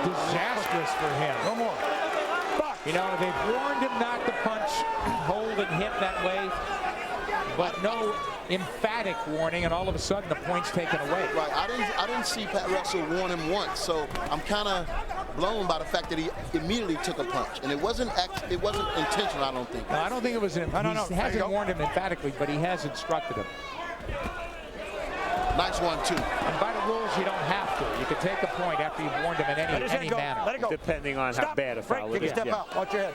disastrous for him. No more. You know, they've warned him not to punch, hold, and hit that way. But no, emphatic warning, and all of a sudden the point's taken away. Right. I didn't see Pat Russell warn him once, so I'm kind of blown by the fact that he immediately took a punch, and it wasn't intentional. I don't think. No, I don't think it was. He hasn't warned him emphatically, but he has instructed him. Nice 1-2. And by the rules, you don't have to. You can take a point after you've warned him in any manner. Let it go. Depending on how bad a foul it is. Step out. Watch your head.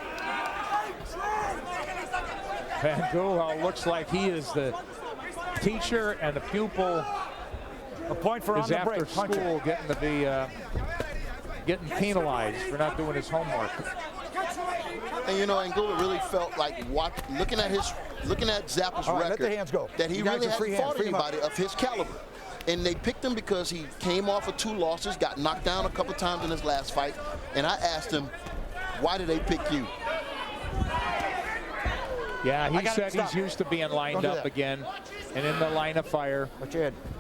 Angulo looks like he is the teacher and the pupil. A point for on the break. After school getting to be getting penalized for not doing his homework. And you know, Angulo really felt like looking at Zappa's record, that he really hasn't fought anybody of his caliber. And they picked him because he came off of 2 losses, got knocked down a couple times in his last fight. And I asked him, why did they pick you? Yeah, he said he's used to being lined up again and in the line of fire.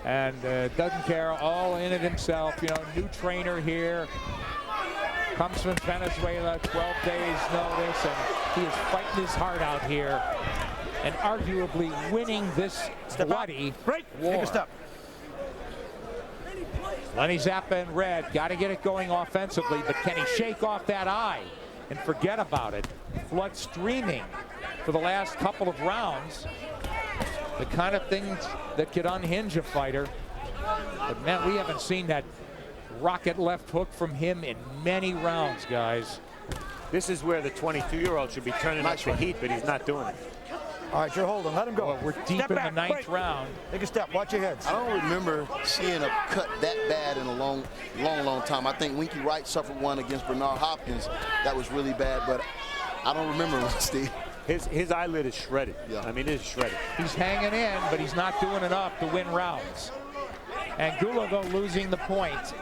And doesn't care, all in it himself. You know, new trainer here. Comes from Venezuela, 12 days notice, and he is fighting his heart out here and arguably winning this bloody war. Take a step. Lenny Zappa in red, got to get it going offensively, but can he shake off that eye and forget about it? Blood streaming for the last couple of rounds. The kind of things that could unhinge a fighter. But man, we haven't seen that rocket left hook from him in many rounds, guys. This is where the 22-year-old should be turning up the heat, but he's not doing it. All right, you're holding. Let him go. Well, we're deep in the 9th round. Take a step. Watch your heads. I don't remember seeing a cut that bad in a long time. I think Winky Wright suffered one against Bernard Hopkins that was really bad, but I don't remember one, Steve. His eyelid is shredded. Yeah. I mean, it is shredded. He's hanging in, but he's not doing enough to win rounds. Angulo, though, losing the point,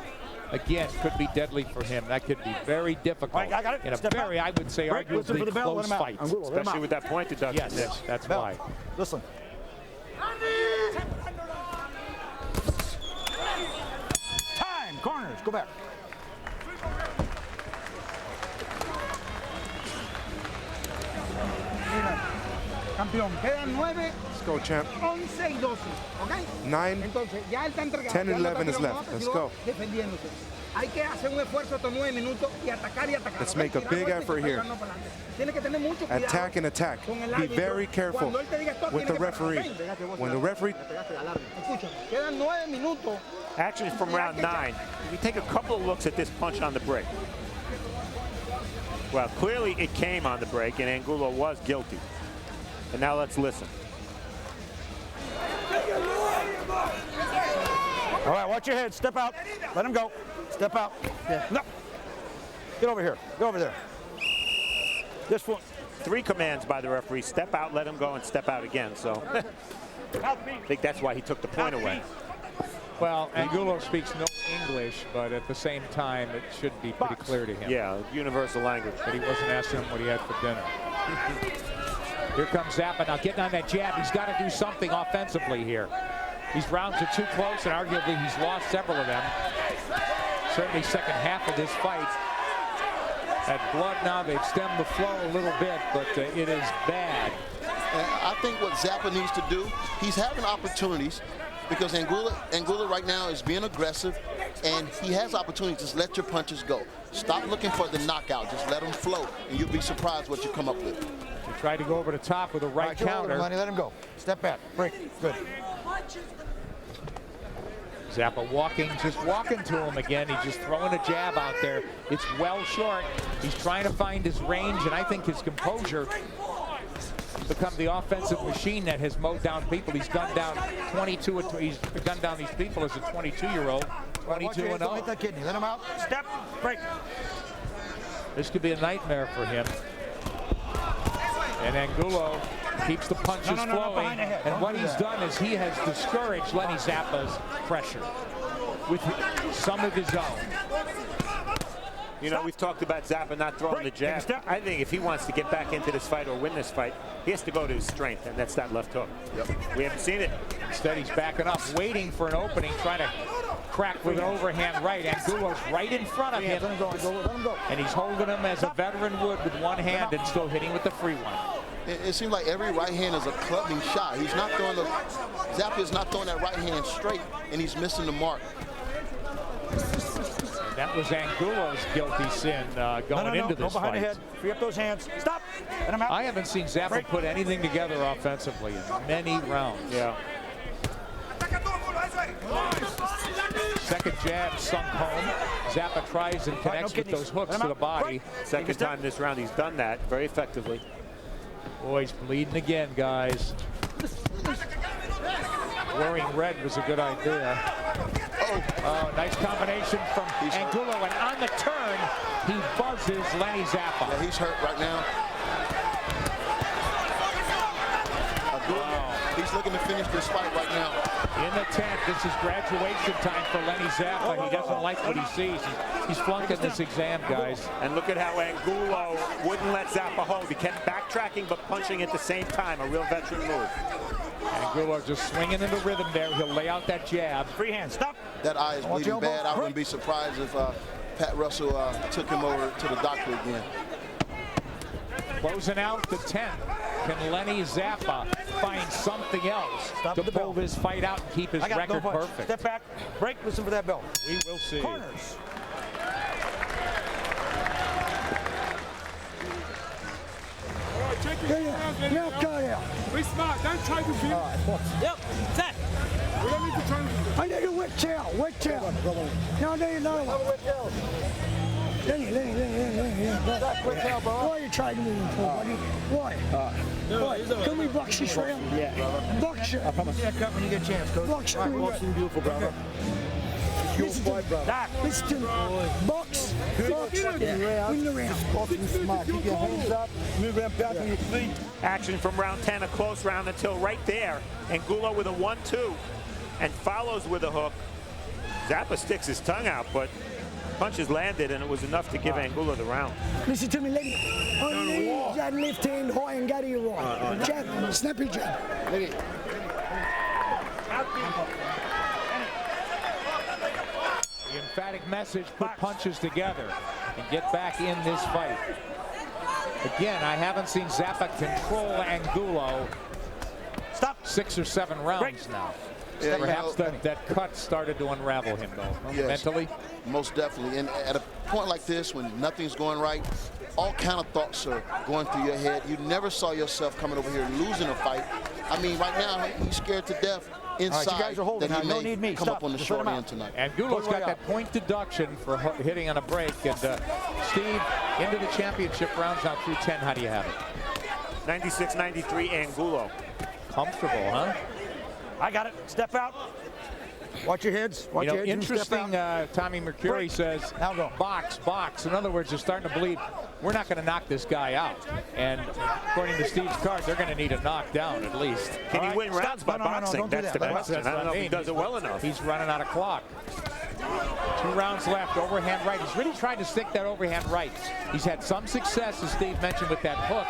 again, could be deadly for him. That could be very difficult. Right, I got it. In a very, I would say, arguably close fight. Especially with that point deduction. Yes, that's why. Listen. Time. Corners. Go back. Campeón, quedan 9. Let's go, champ. 11 y 12, ¿ok? 9, Entonces, ya él está entregado. 10 and 11 is left. Let's go. Defendiéndose. Hay que hacer un esfuerzo estos 9 minutos y atacar y atacar. Let's make a big effort here. Tiene que tener mucho cuidado. Attack and attack. Be very careful with the referee. When the referee... Escucha, quedan 9 minutos. Actually, from round 9, you take a couple of looks at this punch on the break. Well, clearly it came on the break, and Angulo was guilty. And now let's listen. All right, watch your head. Step out. Let him go. Step out. Yeah. No. Get over here. Go over there. This one. 3 commands by the referee. Step out, let him go, and step out again. So I think that's why he took the point away. Well, Angulo speaks no English, but at the same time, it should be pretty clear to him. Yeah, universal language. But he wasn't asking him what he had for dinner. Here comes Zappa now getting on that jab. He's got to do something offensively here. These rounds are too close, and arguably he's lost several of them. Certainly second half of this fight. That blood now, they've stemmed the flow a little bit, but it is bad. And I think what Zappa needs to do, he's having opportunities because Angulo right now is being aggressive, and he has opportunities. Just let your punches go. Stop looking for the knockout. Just let them flow, and you'll be surprised what you come up with. He tried to go over the top with a right counter. Let him go. Step back. Break. Good. Zappa just walking to him again. He's just throwing a jab out there. It's well short. He's trying to find his range, and I think his composure become the offensive machine that has mowed down people. He's gunned down 22. He's gunned down these people as a 22-year-old. 22-0. Don't hit that kidney. Let him out. Step. Break. This could be a nightmare for him. And Angulo keeps the punches flowing. And what he's done is he has discouraged Lenny Zappa's pressure with some of his own. You know, we've talked about Zappa not throwing the jab. I think if he wants to get back into this fight or win this fight, he has to go to his strength, and that's that left hook. Yep. We haven't seen it. Instead, he's backing up, waiting for an opening, trying to crack with an overhand right. Angulo's right in front of him. Let him go. And he's holding him as a veteran would with one hand and still hitting with the free one. it seems like every right hand is a clubbing shot. He's not throwing the, Zappa is not throwing that right hand straight, and he's missing the mark. That was Angulo's guilty sin going into this behind fight. the head. Free up those hands. Stop. And I'm out. I haven't seen Zappa put anything together offensively in many rounds. Yeah. Second jab sunk home. Zappa tries and connects with those hooks to the body. Second time this round he's done that very effectively. Boy, he's bleeding again, guys. Wearing red was a good idea. Oh, nice combination from Angulo, and on the turn, he buzzes Lenny Zappa. Yeah, he's hurt right now. He's looking to finish this fight right now. In the 10th, this is graduation time for Lenny Zappa. He doesn't like what he sees. He's flunking this exam, guys. And look at how Angulo wouldn't let Zappa hold. He kept backtracking but punching at the same time. A real veteran move. Angulo just swinging into rhythm there. He'll lay out that jab. Free hand. Stop. That eye is bleeding bad. I wouldn't be surprised if Pat Russell took him over to the doctor again. Closing out the 10th. Can Lenny Zappa find something else to pull this fight out and keep his record perfect? Step back, break, listen for that bell. We will see. Corners. Check your hands, be smart. Don't try to beat. Yep. Set. We don't need to try to. I need a wet towel. Wet towel. No, I need another one. Lenny. Why are you trying to move for, buddy? Why? Can we box this round? Yeah. Box it. I promise. Yeah, cut when you get a chance, coach. Box it. Beautiful, brother. Listen to me. Listen to me. Box. Win the round. Smart. Keep your hands up. Move around back on your feet. Action from round 10, a close round until right there. Angulo with a 1-2 and follows with a hook. Zappa sticks his tongue out, but punches landed, and it was enough to give Angulo the round. Listen to me, Lenny. On knees, that left hand high and go to your right. Jab, snappy jab. Lenny. The emphatic message, put punches together and get back in this fight. Again, I haven't seen Zappa control Angulo. Stop. 6 or 7 rounds now. Yeah, perhaps that cut started to unravel him, though, yes, mentally. Most definitely. And at a point like this, when nothing's going right, all kind of thoughts are going through your head. You never saw yourself coming over here losing a fight. I mean, right now, he's scared to death inside you guys are holding that he now. may come up on the short end tonight. Angulo's got that point deduction for hitting on a break. And Steve, into the championship rounds now through 10. How do you have it? 96-93 Angulo. Comfortable, huh? I got it. Step out. Watch your heads. Watch your heads. Interesting, Tommy Mercuri says, now go. Box. In other words, they're starting to believe we're not going to knock this guy out. And according to Steve's card, they're going to need a knockdown at least. Can he win rounds by boxing? That's the question. I don't know if he does it well enough. He's running out of clock. 2 rounds left, overhand right. He's really tried to stick that overhand right. He's had some success, as Steve mentioned, with that hook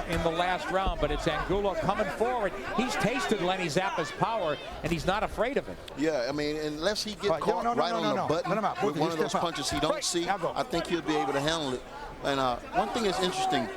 in the last round, but it's Angulo coming forward. He's tasted Lenny Zappa's power, and he's not afraid of it. Yeah, I mean, unless he gets caught right on the button with one of those punches he don't see, I think he'll be able to handle it. And one thing is interesting,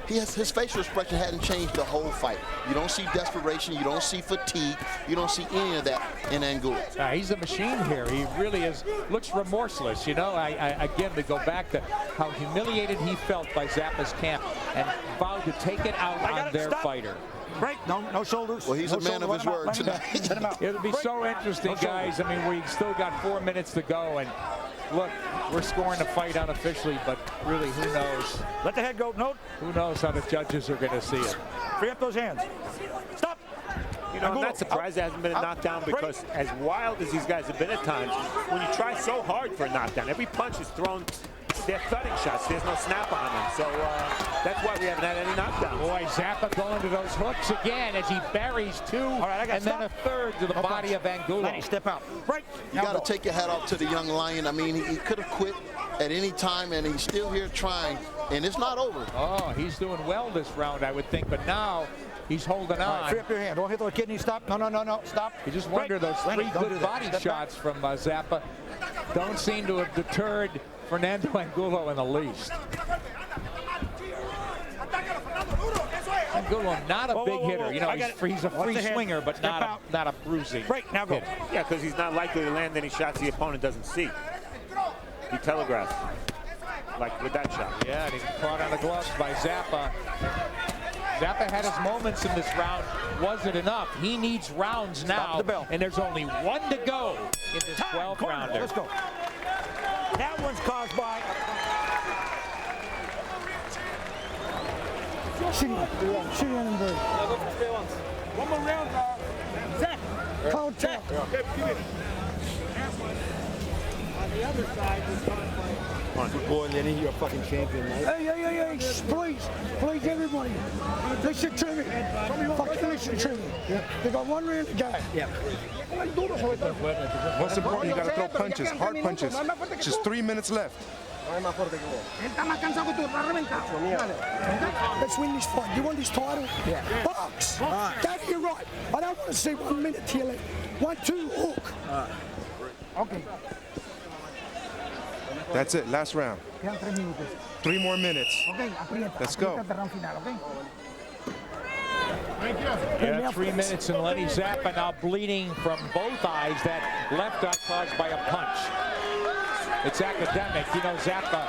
his facial expression hadn't changed the whole fight. You don't see desperation, you don't see fatigue, you don't see any of that in Angulo. He's a machine here. He really is. Looks remorseless. You know, again, to go back to how humiliated he felt by Zappa's camp and vowed to take it out on their fighter. Break. No shoulders. Well, he's a man of his word tonight. It'll be so interesting, guys. I mean, we've still got 4 minutes to go, and look, we're scoring the fight unofficially, but really, who knows? Let the head go. No. Who knows how the judges are going to see it? Free up those hands. Stop. You know, I'm not surprised there hasn't been a knockdown, because as wild as these guys have been at times, when you try so hard for a knockdown, every punch is thrown. They're thudding shots. There's no snap on them. So that's why we haven't had any knockdowns. Boy, Zappa going to those hooks again as he buries 2 and then a third to the body of Angulo. Lenny, step out. Break. You got to take your hat off to the young lion. I mean, he could have quit at any time, and he's still here trying, and it's not over. Oh, he's doing well this round, I would think, but now he's holding on. Right, free up your hand. Don't hit the kidney. Stop. No. Stop. You just wonder, those 3 good body shots from Zappa don't seem to have deterred Fernando Angulo in the least. Angulo, not a big hitter. You know, he's a free swinger, but not a bruising. Right, now go. Yeah, because he's not likely to land any shots the opponent doesn't see. He telegraphed, like with that shot. Yeah, and he was caught on the gloves by Zappa. Zappa had his moments in this round. Wasn't enough. He needs rounds now, and there's only one to go in this 12th rounder. Let's go. That one's caused by... Shoot him in bird. One more round, Zach. Call check. On the other side, Good boy, Lenny, you're a fucking champion, mate. Hey, please, everybody. Listen to me. Fucking listen to me. They got one round to go. Yeah. Most important, you got to throw punches, hard punches. Just 3 minutes left. Let's win this fight. You want this title? Yeah. Box. Dad, you're right. I don't want to see 1 minute till it. 1, 2, hook. Okay. That's it, last round. 3 more minutes. Let's go. Yeah, 3 minutes, and Lenny Zappa now bleeding from both eyes. That left eye caused by a punch. It's academic. You know, Zappa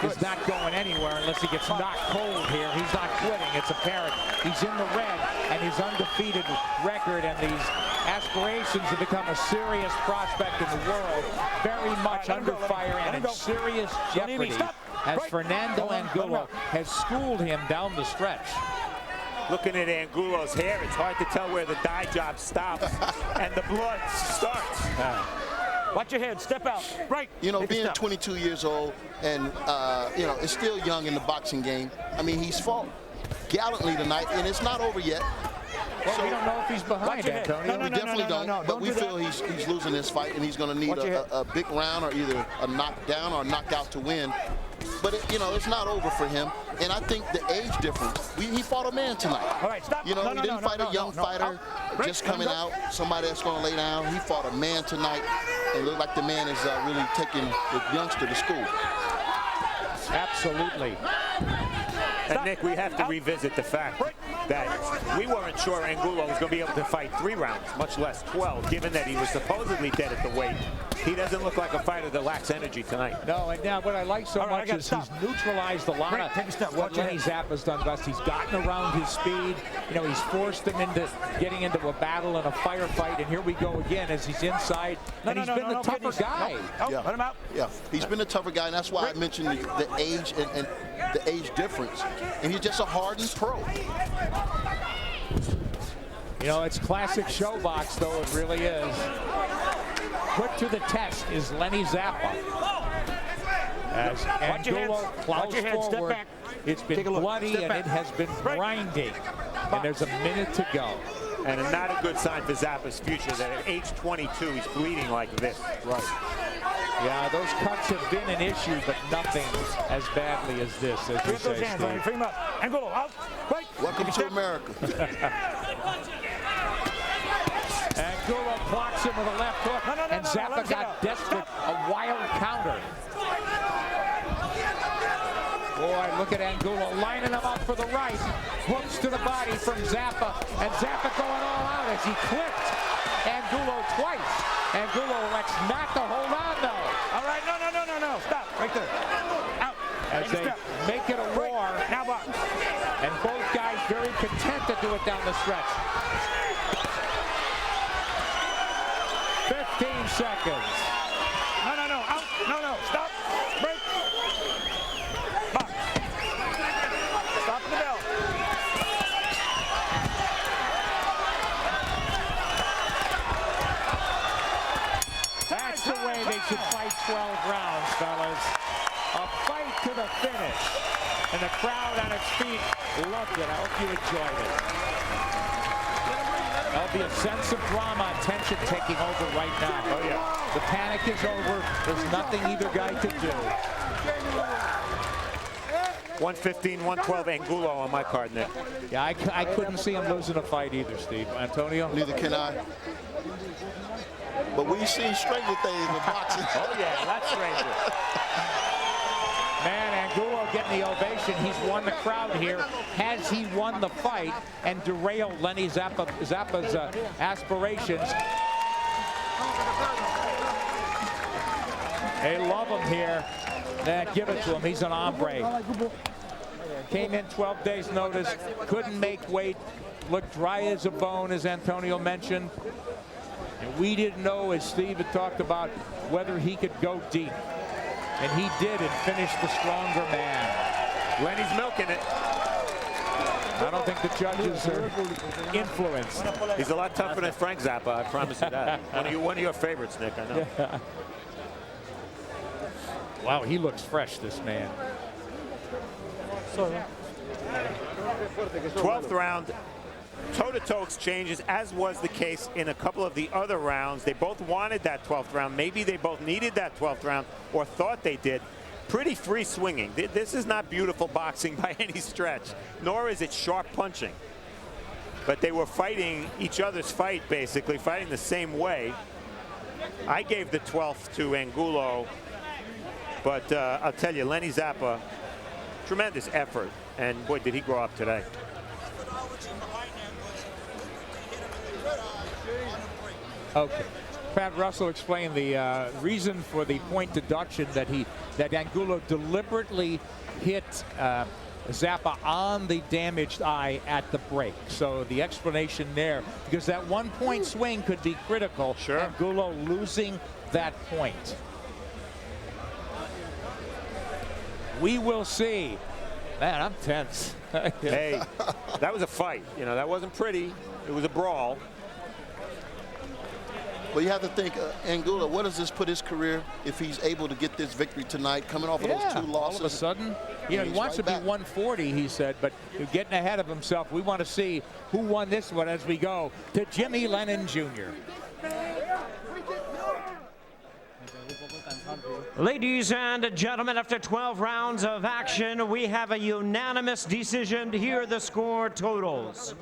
is not going anywhere unless he gets knocked cold here. He's not quitting. It's apparent. He's in the red, and his undefeated record and these aspirations to become a serious prospect in the world very much under fire and in serious jeopardy as Fernando Angulo has schooled him down the stretch. Looking at Angulo's hair, it's hard to tell where the dye job stops and the blood starts. Watch your head, step out. Right. You know, being 22 years old and, you know, it's still young in the boxing game. I mean, he's fought gallantly tonight, and it's not over yet. Well, so we don't know if he's behind, Antonio. We definitely don't, but we feel he's losing this fight, and he's going to need a big round or either a knockdown or a knockout to win. But, you know, it's not over for him. And I think the age difference, he fought a man tonight. All right, stop. You know, he didn't fight a young fighter just coming out, somebody that's going to lay down. He fought a man tonight. It looked like the man is really taking the youngster to school. Absolutely. And Nick, we have to revisit the fact that we weren't sure Angulo was going to be able to fight 3 rounds, much less 12, given that he was supposedly dead at the weight. He doesn't look like a fighter that lacks energy tonight. No, and now what I like so much is he's neutralized a lot of what Lenny Zappa's done best. He's gotten around his speed. You know, he's forced him into getting into a battle and a firefight, and here we go again as he's inside. And he's been the tougher guy. Yeah. Let him out. Yeah, he's been a tougher guy, and that's why I mentioned the age and the age difference. And he's just a hardened pro. You know, it's classic showbox, though. It really is. Put to the test is Lenny Zappa. As Angulo plows forward, it's been bloody and it has been grinding. And there's a minute to go. And not a good sign for Zappa's future that at age 22 he's bleeding like this. Right. Yeah, those cuts have been an issue, but nothing as badly as this, as we say, Steve. Free him up. Angulo out. Right. Welcome to America. Angulo blocks him with a left hook, and Zappa got desperate. A wild counter. Boy, look at Angulo lining him up for the right. Hooks to the body from Zappa, and Zappa going all out as he clipped Angulo twice. Angulo elects not to hold on, though. All right, no. Stop, right there. Out. As they make it a war. Now box. And both guys very content to do it down the stretch. 15 seconds. No, out. No, stop. Break. Box. Stop the bell. That's the way they should fight 12 rounds, fellas. A fight to the finish. And the crowd on its feet loved it. I hope you enjoyed it. There'll be a sense of drama and tension taking over right now. Oh, yeah. The panic is over. There's nothing either guy could do. 115, 112 Angulo on my card, Nick. Yeah, I couldn't see him losing a fight either, Steve. Antonio? Neither can I. But we've seen stranger things in boxing. Oh, yeah, that's stranger. Man, Angulo getting the ovation. He's won the crowd here. Has he won the fight and derailed Lenny Zappa's aspirations? They love him here. Give it to him. He's an hombre. Came in 12 days notice. Couldn't make weight. Looked dry as a bone, as Antonio mentioned. And we didn't know, as Steve had talked about, whether he could go deep. And he did and finished the stronger man. Lenny's milking it. I don't think the judges are influenced. He's a lot tougher than Frank Zappa, I promise you that. One of your favorites, Nick, I know. Yeah. Wow, he looks fresh, this man. 12th round, toe-to-toe exchanges, as was the case in a couple of the other rounds. They both wanted that 12th round. Maybe they both needed that 12th round or thought they did. Pretty free swinging. This is not beautiful boxing by any stretch, nor is it sharp punching. But they were fighting each other's fight, basically, fighting the same way. I gave the 12th to Angulo, but I'll tell you, Lenny Zappa, tremendous effort, and boy, did he grow up today. Okay. Pat Russell explained the reason for the point deduction that Angulo deliberately hit Zappa on the damaged eye at the break. So the explanation there, because that 1 point swing could be critical. Sure. Angulo losing that point. We will see. Man, I'm tense. Hey, that was a fight. You know, that wasn't pretty. It was a brawl. Well, you have to think, Angulo, what does this put his career if he's able to get this victory tonight, coming off of those 2 losses? All of a sudden, you know, he wants to be 140, he said, but getting ahead of himself. We want to see who won this one as we go to Jimmy Lennon Jr. Ladies and gentlemen, after 12 rounds of action, we have a unanimous decision. Here are the score totals.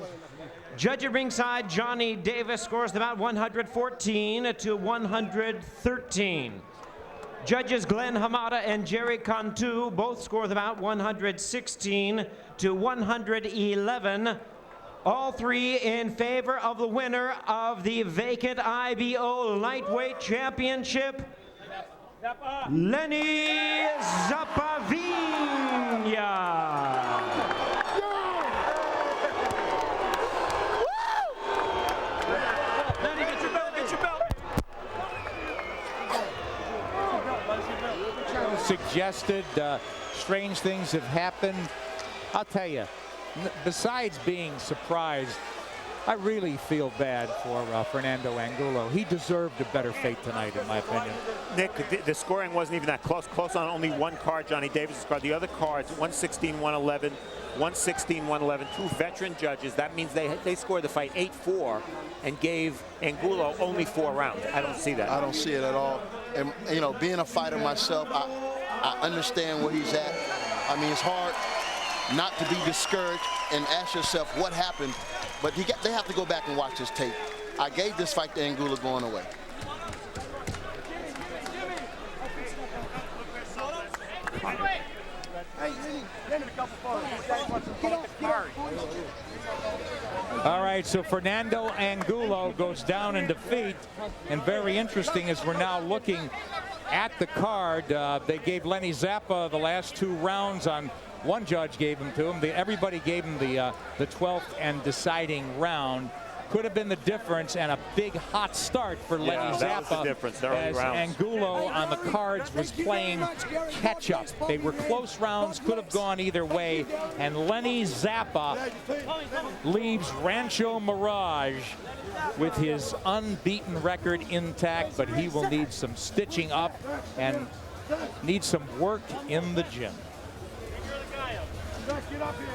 Judge at ringside, Johnny Davis, scores the bout 114 to 113. Judges Glenn Hamada and Jerry Cantu both score the bout 116 to 111. All three in favor of the winner of the vacant IBO Lightweight Championship, Lenny Zappavigna. Suggested strange things have happened. I'll tell you, besides being surprised, I really feel bad for Fernando Angulo. He deserved a better fate tonight, in my opinion. Nick, the scoring wasn't even that close. Close on only one card, Johnny Davis' card. The other cards, 116, 111, 116, 111. 2 veteran judges. That means they scored the fight 8-4 and gave Angulo only 4 rounds. I don't see that. I don't see it at all. And, you know, being a fighter myself, I understand where he's at. I mean, it's hard not to be discouraged and ask yourself what happened, but they have to go back and watch this tape. I gave this fight to Angulo going away. All right, so Fernando Angulo goes down in defeat, and very interesting as we're now looking at the card. They gave Lenny Zappa the last 2 rounds on one judge gave him to him. Everybody gave him the 12th and deciding round. Could have been the difference, and a big hot start for Lenny Zappa. That was the difference, as Angulo on the cards was playing catch up. They were close rounds, could have gone either way, and Lenny Zappa leaves Rancho Mirage with his unbeaten record intact, but he will need some stitching up and need some work in the gym. Get up here.